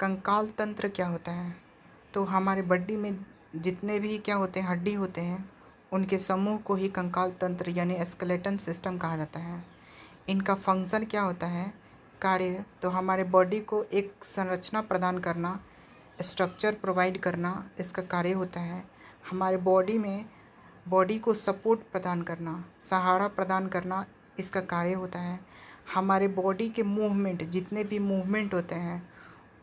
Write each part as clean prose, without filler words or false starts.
कंकाल तंत्र क्या होता है? तो हमारे बॉडी में जितने भी क्या होते हैं, हड्डी होते हैं, उनके समूह को ही कंकाल तंत्र यानी स्केलेटन सिस्टम कहा जाता है। इनका फंक्शन क्या होता है, कार्य? तो हमारे बॉडी को एक संरचना प्रदान करना, स्ट्रक्चर प्रोवाइड करना इसका कार्य होता है। हमारे बॉडी को सपोर्ट प्रदान करना, सहारा प्रदान करना इसका कार्य होता है। हमारे बॉडी के मूवमेंट, जितने भी मूवमेंट होते हैं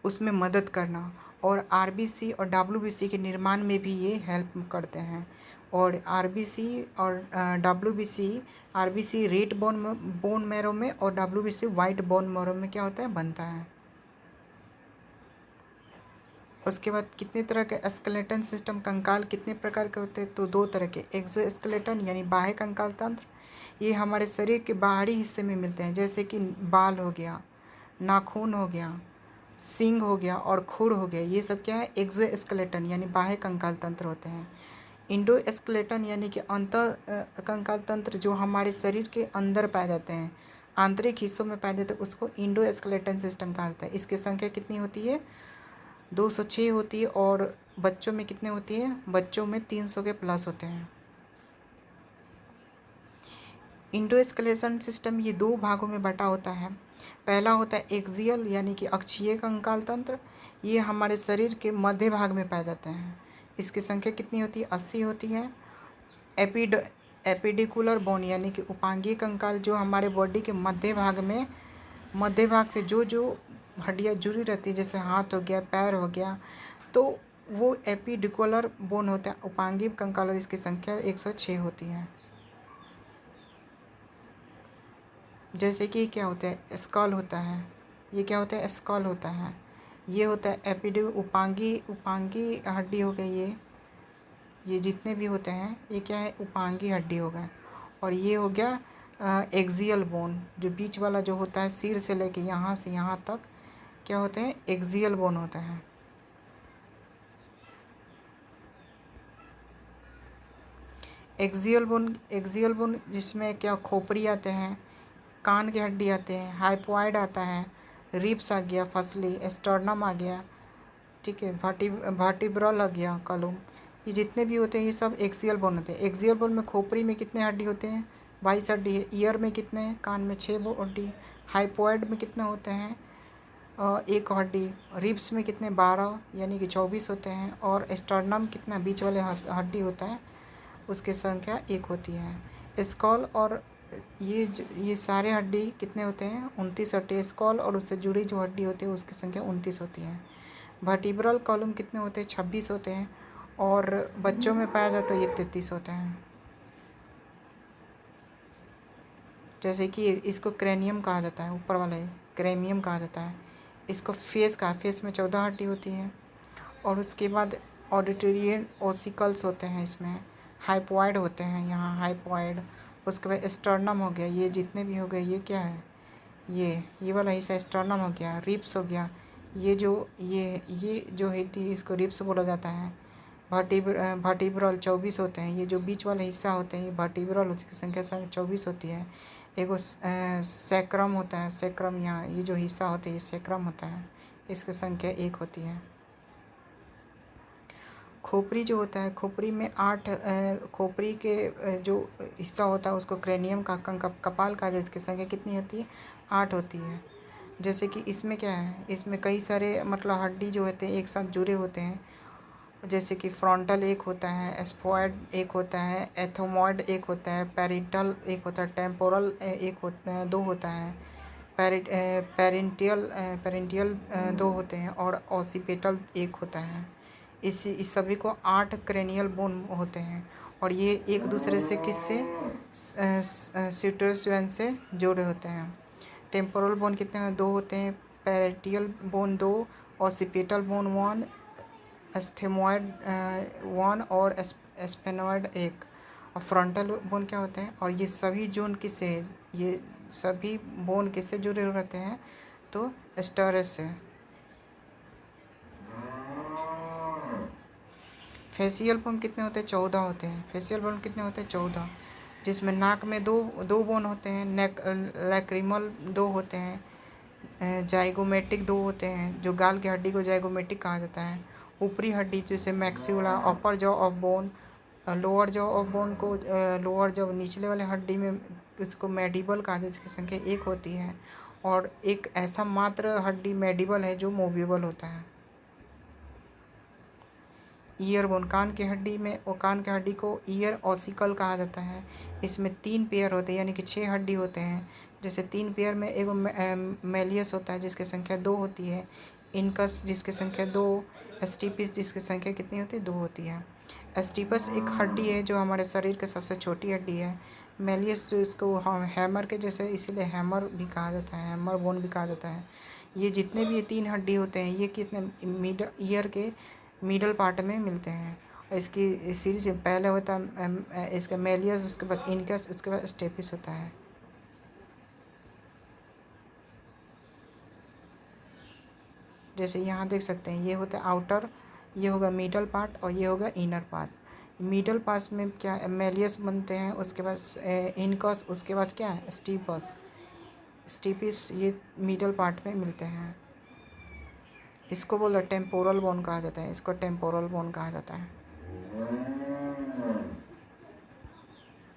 उसमें मदद करना, और आरबीसी और डब्ल्यूबीसी के निर्माण में भी ये हेल्प करते हैं। और आरबीसी और आरबीसी रेड बोन मैरो में और डब्ल्यूबीसी वाइट बोन मैरो में क्या होता है, बनता है। उसके बाद कितने तरह के स्केलेटन सिस्टम, कंकाल कितने प्रकार के होते हैं? तो 2 तरह के। एक्सोस्केलेटन यानी बाह्य कंकाल तंत्र, ये हमारे शरीर के बाहरी हिस्से में मिलते हैं, जैसे कि बाल हो गया, नाखून हो गया, सींग हो गया और खुर हो गया। ये सब क्या है, एक्सोस्केलेटन यानी बाह्य कंकाल तंत्र होते हैं। इंडोस्केलेटन यानी कि अंतर कंकाल तंत्र, जो हमारे शरीर के अंदर पाए जाते हैं, आंतरिक हिस्सों में पाए जाते हैं, उसको इंडोस्केलेटन सिस्टम कहा जाता है। इसकी संख्या कितनी होती है, 206 होती है। और बच्चों में कितने होती है, बच्चों में 300 के प्लस होते हैं। इंडोस्केलेटन सिस्टम ये 2 भागों में बटा होता है। पहला होता है एक्सियल यानी कि अक्षीय कंकाल तंत्र, ये हमारे शरीर के मध्य भाग में पाए जाते हैं। इसकी संख्या कितनी होती है, 80 होती है। एपिडिकुलर बोन यानी कि उपांगीय कंकाल, जो हमारे बॉडी के मध्य भाग से जो हड्डियाँ जुड़ी रहती है, जैसे हाथ हो गया, पैर हो गया, तो वो एपिडिकुलर बोन होता है, उपांगीय कंकाल। इसकी संख्या 106 होती है। जैसे कि क्या होता है, स्कल होता है, ये क्या होता है, स्कल होता है। ये होता है उपांगी हड्डी हो गई। ये जितने भी होते हैं ये क्या है, उपांगी हड्डी हो गए। और ये हो गया एक्सियल बोन, जो बीच वाला जो होता है, सिर से लेके यहाँ से यहाँ तक क्या होते हैं, एक्सियल बोन होता है। एक्सियल बोन जिसमें क्या, खोपड़ी आते हैं, कान की हड्डी आते हैं, हाइपोइड आता है, रिब्स आ गया, फसली, स्टर्नम आ गया, ठीक है, वर्टिब्रल आ गया, कॉलम, ये जितने भी होते हैं ये सब एक्सियल बोन होते हैं। एक्सियल बोन में खोपड़ी में कितने हड्डी होते हैं, 22 हड्डी है। ईयर में कितने हैं, कान में 6 हड्डी। हाइपोइड में कितने होते हैं, 1 हड्डी। रिब्स में कितने, 12 यानी कि 24 होते हैं। और स्टर्नम कितना, बीच वाले हड्डी होता है, उसकी संख्या 1 होती है। स्कॉल और ये सारे हड्डी कितने होते हैं, 29 होते हैं। स्कॉल और उससे जुड़ी जो हड्डी होती है उसकी संख्या 29 होती है। वर्टिब्रल कॉलम कितने होते हैं, 26 होते हैं। और बच्चों में पाया जाता है ये 33 होते हैं। जैसे कि इसको क्रेनियम कहा जाता है, ऊपर वाला क्रेनियम कहा जाता है। इसको फेस में 14 हड्डी होती है। और उसके बाद ऑडिटोरियन ओसिकल्स होते हैं, इसमें हाइपोइड होते हैं, यहाँ हाइपोइड। उसके बाद स्टर्नम हो गया, ये जितने भी हो गए ये क्या है, ये वाला हिस्सा स्टर्नम हो गया। रिब्स हो गया, ये जो हड्डी, इसको रिब्स बोला जाता है। वर्टिब्रल 24 होते हैं। ये जो बीच वाला हिस्सा होते हैं ये वर्टिब्रल, उसकी संख्या 24 होती है। एगो सैक्रम होता है, सैक्रम, यहाँ ये जो हिस्सा होता है ये सैक्रम होता है, इसकी संख्या 1 होती है। खोपड़ी जो होता है, खोपड़ी में 8 खोपड़ी के जो हिस्सा होता है उसको क्रेनियम का कपाल का, जिसकी संख्या कितनी होती है, 8 होती है। जैसे कि इसमें क्या है, इसमें कई सारे मतलब हड्डी जो होते हैं एक साथ जुड़े होते हैं। जैसे कि फ्रंटल एक होता है, स्फोइड एक होता है, एथोमॉइड एक होता है, पैरिटल एक होता है, टेम्पोरल एक होता है, 2 होता है, पेरेंटियल 2 होते हैं, और ऑसिपिटल 1 होता है। इस सभी को 8 क्रेनियल बोन होते हैं। और ये एक दूसरे से किससे, सीटोस्वेन से जुड़े होते हैं। टेम्पोरल बोन कितने हैं, 2 होते हैं। पैरेटियल बोन 2, ऑसिपिटल बोन 1, एस्थेमॉइड 1 और स्पेनॉइड 1। और फ्रंटल बोन क्या होते हैं। और ये सभी जोन किससे, ये सभी बोन किससे जुड़े रहते हैं, तो स्टरस से। फेशियल बोन कितने होते हैं, 14 होते हैं। फेशियल बोन कितने होते हैं, 14, जिसमें नाक में दो बोन होते हैं, लैक्रिमल 2 होते हैं, जाइगोमेटिक 2 होते हैं, जो गाल की हड्डी को जाइगोमेटिक कहा जाता है। ऊपरी हड्डी जैसे maxilla, upper jaw of bone, lower jaw of bone को लोअर जॉ निचले वाले हड्डी में इसको मैडिबल कहा जाता है, जिसकी संख्या 1 होती है। और एक ऐसा मात्र हड्डी मैडिबल है जो मूवेबल होता है। ईयर बोन, कान की हड्डी में, और कान की हड्डी को ईयर ऑसिकल कहा जाता है। इसमें 3 पेयर होते हैं, यानी कि 6 हड्डी होते हैं। जैसे 3 पेयर में एगो मेलियस होता है जिसकी संख्या 2 होती है, इनकस जिसकी संख्या 2, स्टीपिस जिसकी संख्या कितनी होती है, 2 होती है। स्टीपस एक हड्डी है जो हमारे शरीर की सबसे छोटी हड्डी है। मेलियस जो इसको हैमर के जैसे, इसीलिए हैमर भी कहा जाता है, हैमर बोन भी कहा जाता है। ये जितने भी ये 3 हड्डी होते हैं, ये कितने मिडल ईयर के मिडल पार्ट में मिलते हैं। इसकी सीरीज पहले होता है इसका मेलियस, उसके बाद इनकस, उसके बाद स्टेपिस होता है। जैसे यहाँ देख सकते हैं, ये होता है आउटर, ये होगा मिडल पार्ट और ये होगा इनर पार्ट। मिडल पार्ट में क्या मेलियस बनते हैं, उसके बाद इनकस, उसके बाद क्या है स्टीपस, स्टीपिस, ये मिडल पार्ट में मिलते हैं। इसको बोला टेम्पोरल बोन कहा जाता है, इसको टेम्पोरल बोन कहा जाता है।